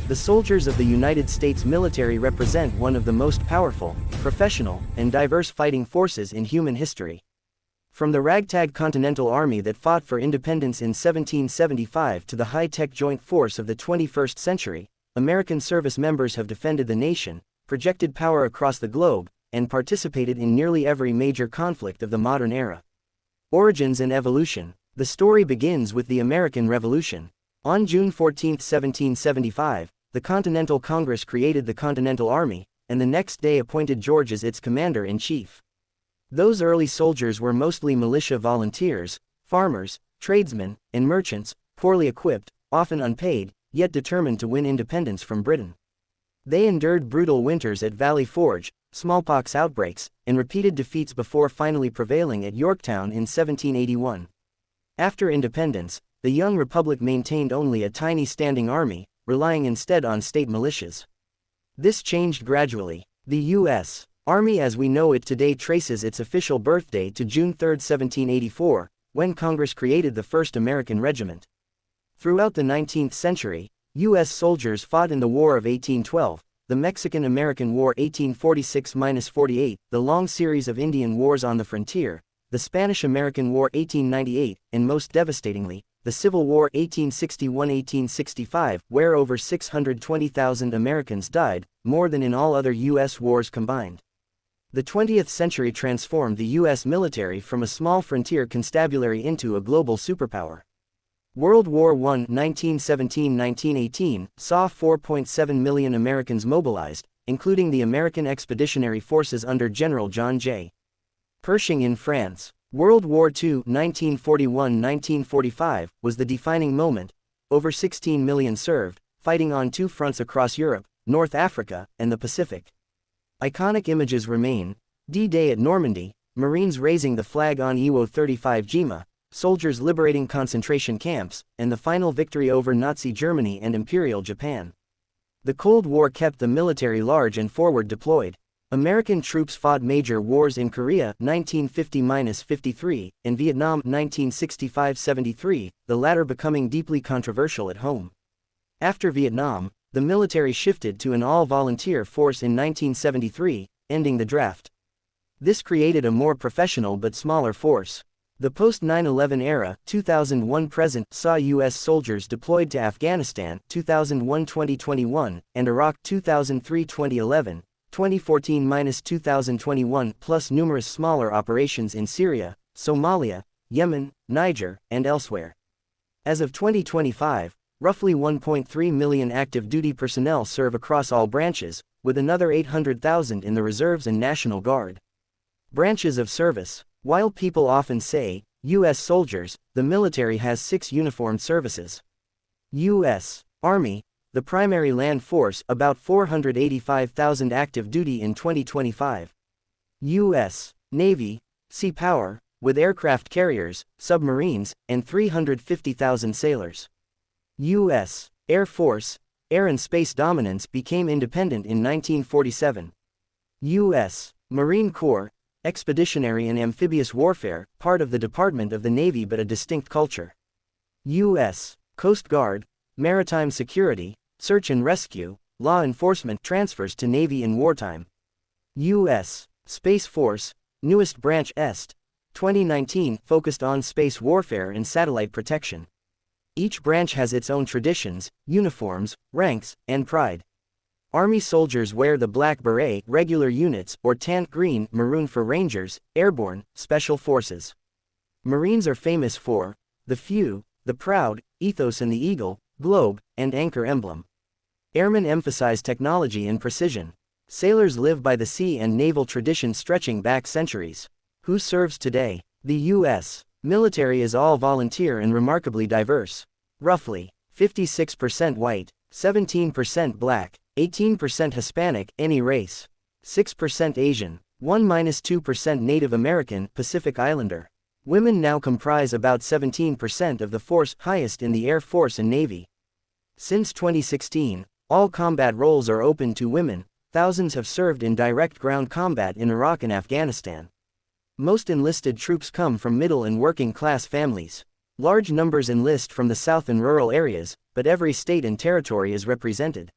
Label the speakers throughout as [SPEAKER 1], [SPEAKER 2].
[SPEAKER 1] The soldiers of the United States military represent one of the most powerful, professional, and diverse fighting forces in human history. From the ragtag Continental Army that fought for independence in 1775 to the high-tech joint force of the 21st century, American service members have defended the nation, projected power across the globe, and participated in nearly every major conflict of the modern era. Origins and evolution. The story begins with the American Revolution. On June 14, 1775, the Continental Congress created the Continental Army, and the next day appointed George as its commander-in-chief. Those early soldiers were mostly militia volunteers, farmers, tradesmen, and merchants, poorly equipped, often unpaid, yet determined to win independence from Britain. They endured brutal winters at Valley Forge, smallpox outbreaks, and repeated defeats before finally prevailing at Yorktown in 1781. After independence, the young republic maintained only a tiny standing army, relying instead on state militias. This changed gradually. The U.S. Army as we know it today traces its official birthday to June 3, 1784, when Congress created the first American regiment. Throughout the 19th century, U.S. soldiers fought in the War of 1812, the Mexican-American War 1846–48, the long series of Indian Wars on the frontier, the Spanish-American War 1898, and most devastatingly, the Civil War 1861–1865, where over 620,000 Americans died, more than in all other U.S. wars combined. The 20th century transformed the U.S. military from a small frontier constabulary into a global superpower. World War I 1917–1918 saw 4.7 million Americans mobilized, including the American Expeditionary Forces under General John J. Pershing in France. World War II 1941–1945 was the defining moment. Over 16 million served, fighting on two fronts across Europe, North Africa, and the Pacific. Iconic images remain: D-Day at Normandy, Marines raising the flag on Iwo 35 Jima, soldiers liberating concentration camps, and the final victory over Nazi Germany and Imperial Japan. The Cold War kept the military large and forward deployed. American troops fought major wars in Korea 1950–53, and Vietnam 1965–73, the latter becoming deeply controversial at home. After Vietnam, the military shifted to an all-volunteer force in 1973, ending the draft. This created a more professional but smaller force. The post-9/11 era, 2001–present, saw U.S. soldiers deployed to Afghanistan 2001–2021, and Iraq 2003–2011, 2014–2021, plus numerous smaller operations in Syria, Somalia, Yemen, Niger, and elsewhere. As of 2025, roughly 1.3 million active duty personnel serve across all branches, with another 800,000 in the Reserves and National Guard. Branches of service. While people often say, U.S. soldiers, the military has 6 uniformed services. U.S. Army, the primary land force, about 485,000 active duty in 2025. U.S. Navy, sea power, with aircraft carriers, submarines, and 350,000 sailors. U.S. Air Force, air and space dominance became independent in 1947. U.S. Marine Corps, expeditionary and amphibious warfare, part of the Department of the Navy but a distinct culture. U.S. Coast Guard, maritime security, search and rescue, law enforcement transfers to Navy in wartime. U.S. Space Force, newest branch EST, 2019, focused on space warfare and satellite protection. Each branch has its own traditions, uniforms, ranks, and pride. Army soldiers wear the black beret, regular units, or tant green, maroon for Rangers, airborne, special forces. Marines are famous for the few, the proud, ethos and the eagle, globe, and anchor emblem. Airmen emphasize technology and precision. Sailors live by the sea and naval tradition stretching back centuries. Who serves today? The U.S. military is all volunteer and remarkably diverse. Roughly 56% white, 17% black, 18% Hispanic, any race, 6% Asian, 1–2% Native American, Pacific Islander. Women now comprise about 17% of the force, highest in the Air Force and Navy. Since 2016, all combat roles are open to women. Thousands have served in direct ground combat in Iraq and Afghanistan. Most enlisted troops come from middle and working class families. Large numbers enlist from the South and rural areas, but every state and territory is represented.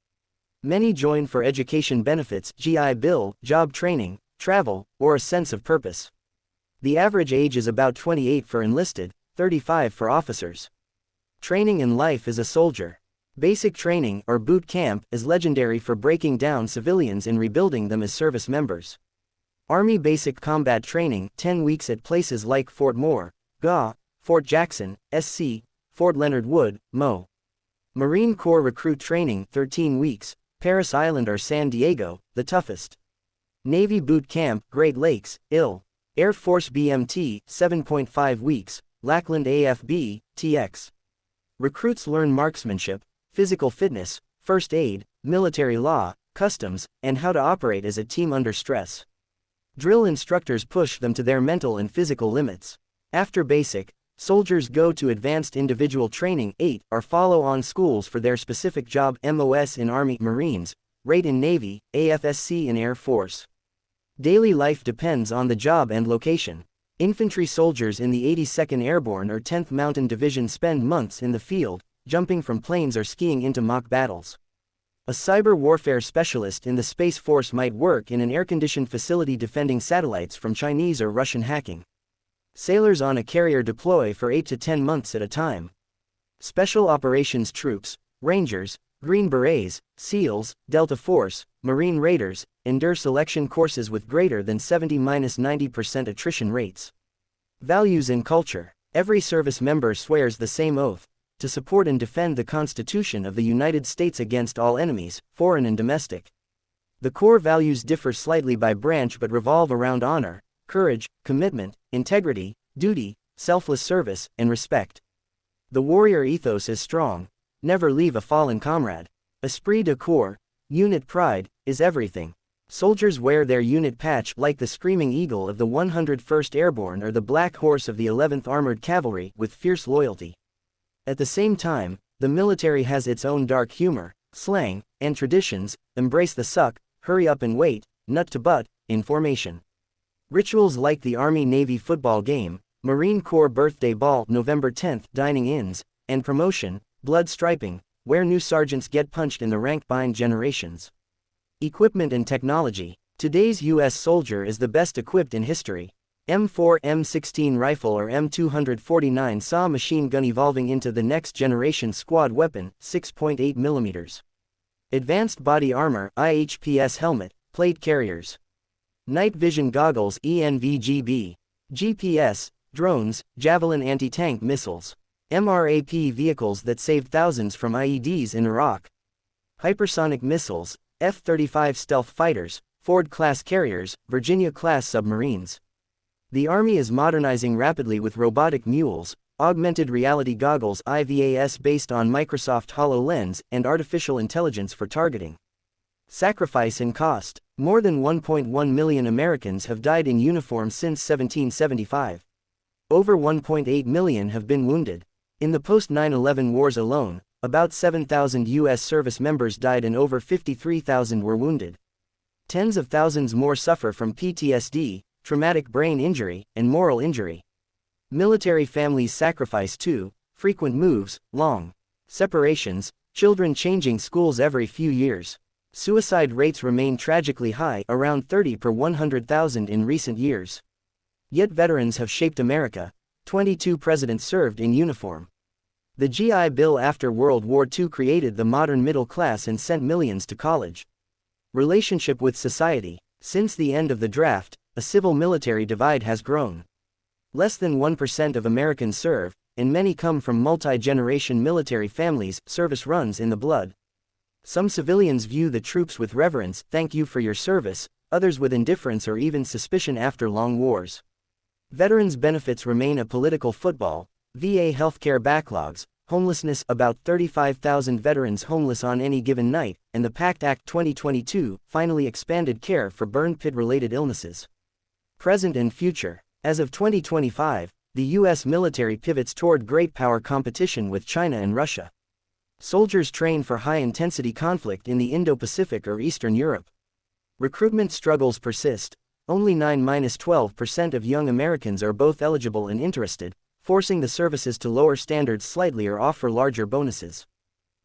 [SPEAKER 1] Many join for education benefits, GI Bill, job training, travel, or a sense of purpose. The average age is about 28 for enlisted, 35 for officers. Training in life as a soldier. Basic training, or boot camp, is legendary for breaking down civilians and rebuilding them as service members. Army Basic Combat Training, 10 weeks at places like Fort Moore, GA, Fort Jackson, SC, Fort Leonard Wood, MO. Marine Corps Recruit Training, 13 weeks, Paris Island or San Diego, the toughest. Navy Boot Camp, Great Lakes, IL. Air Force BMT, 7.5 weeks, Lackland AFB, TX. Recruits learn marksmanship, physical fitness, first aid, military law, customs, and how to operate as a team under stress. Drill instructors push them to their mental and physical limits. After basic, soldiers go to advanced individual training 8 or follow-on schools for their specific job, MOS in Army, Marines, RAID in Navy, AFSC in Air Force. Daily life depends on the job and location. Infantry soldiers in the 82nd Airborne or 10th Mountain Division spend months in the field, jumping from planes or skiing into mock battles. A cyber warfare specialist in the Space Force might work in an air-conditioned facility defending satellites from Chinese or Russian hacking. Sailors on a carrier deploy for 8 to 10 months at a time. Special Operations Troops, Rangers, Green Berets, SEALs, Delta Force, Marine Raiders, endure selection courses with greater than 70–90% attrition rates. Values and culture. Every service member swears the same oath, to support and defend the Constitution of the United States against all enemies, foreign and domestic. The core values differ slightly by branch but revolve around honor, courage, commitment, integrity, duty, selfless service, and respect. The warrior ethos is strong. Never leave a fallen comrade. Esprit de corps, unit pride, is everything. Soldiers wear their unit patch like the Screaming Eagle of the 101st Airborne or the Black Horse of the 11th Armored Cavalry with fierce loyalty. At the same time, the military has its own dark humor, slang, and traditions. Embrace the suck, hurry up and wait, nut to butt, in formation. Rituals like the Army-Navy football game, Marine Corps birthday ball, November 10th, dining-ins, and promotion, blood striping, where new sergeants get punched in the rank bind generations. Equipment and technology. Today's U.S. soldier is the best equipped in history. M4 M16 rifle or M249 SAW machine gun evolving into the next generation squad weapon, 6.8 mm. Advanced body armor, IHPS helmet, plate carriers. Night vision goggles, ENVGB. GPS, drones, Javelin anti-tank missiles. MRAP vehicles that saved thousands from IEDs in Iraq. Hypersonic missiles, F-35 stealth fighters, Ford-class carriers, Virginia-class submarines. The Army is modernizing rapidly with robotic mules, augmented reality goggles IVAS based on Microsoft HoloLens, and artificial intelligence for targeting. Sacrifice and cost. More than 1.1 million Americans have died in uniform since 1775. Over 1.8 million have been wounded. In the post-9/11 wars alone, about 7,000 U.S. service members died and over 53,000 were wounded. Tens of thousands more suffer from PTSD, traumatic brain injury, and moral injury. Military families sacrifice too, frequent moves, long separations, children changing schools every few years. Suicide rates remain tragically high, around 30 per 100,000 in recent years. Yet veterans have shaped America. 22 presidents served in uniform. The GI Bill after World War II created the modern middle class and sent millions to college. Relationship with society. Since the end of the draft, a civil-military divide has grown. Less than 1% of Americans serve, and many come from multi-generation military families. Service runs in the blood. Some civilians view the troops with reverence, thank you for your service, others with indifference or even suspicion after long wars. Veterans' benefits remain a political football. VA healthcare backlogs, homelessness, about 35,000 veterans homeless on any given night, and the PACT Act 2022 finally expanded care for burn pit-related illnesses. Present and future. As of 2025, the U.S. military pivots toward great power competition with China and Russia. Soldiers train for high-intensity conflict in the Indo-Pacific or Eastern Europe. Recruitment struggles persist. Only 9–12% of young Americans are both eligible and interested, forcing the services to lower standards slightly or offer larger bonuses.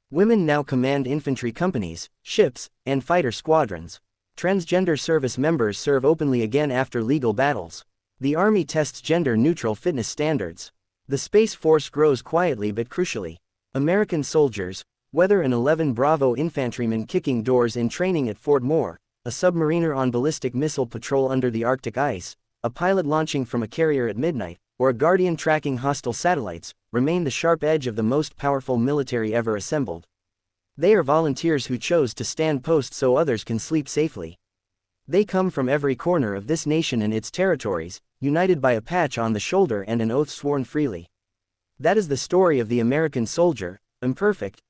[SPEAKER 1] Women now command infantry companies, ships, and fighter squadrons. Transgender service members serve openly again after legal battles. The Army tests gender-neutral fitness standards. The Space Force grows quietly but crucially. American soldiers, whether an 11 Bravo infantryman kicking doors in training at Fort Moore, a submariner on ballistic missile patrol under the Arctic ice, a pilot launching from a carrier at midnight, or a Guardian tracking hostile satellites, remain the sharp edge of the most powerful military ever assembled. They are volunteers who chose to stand post so others can sleep safely. They come from every corner of this nation and its territories, united by a patch on the shoulder and an oath sworn freely. That is the story of the American soldier, imperfect,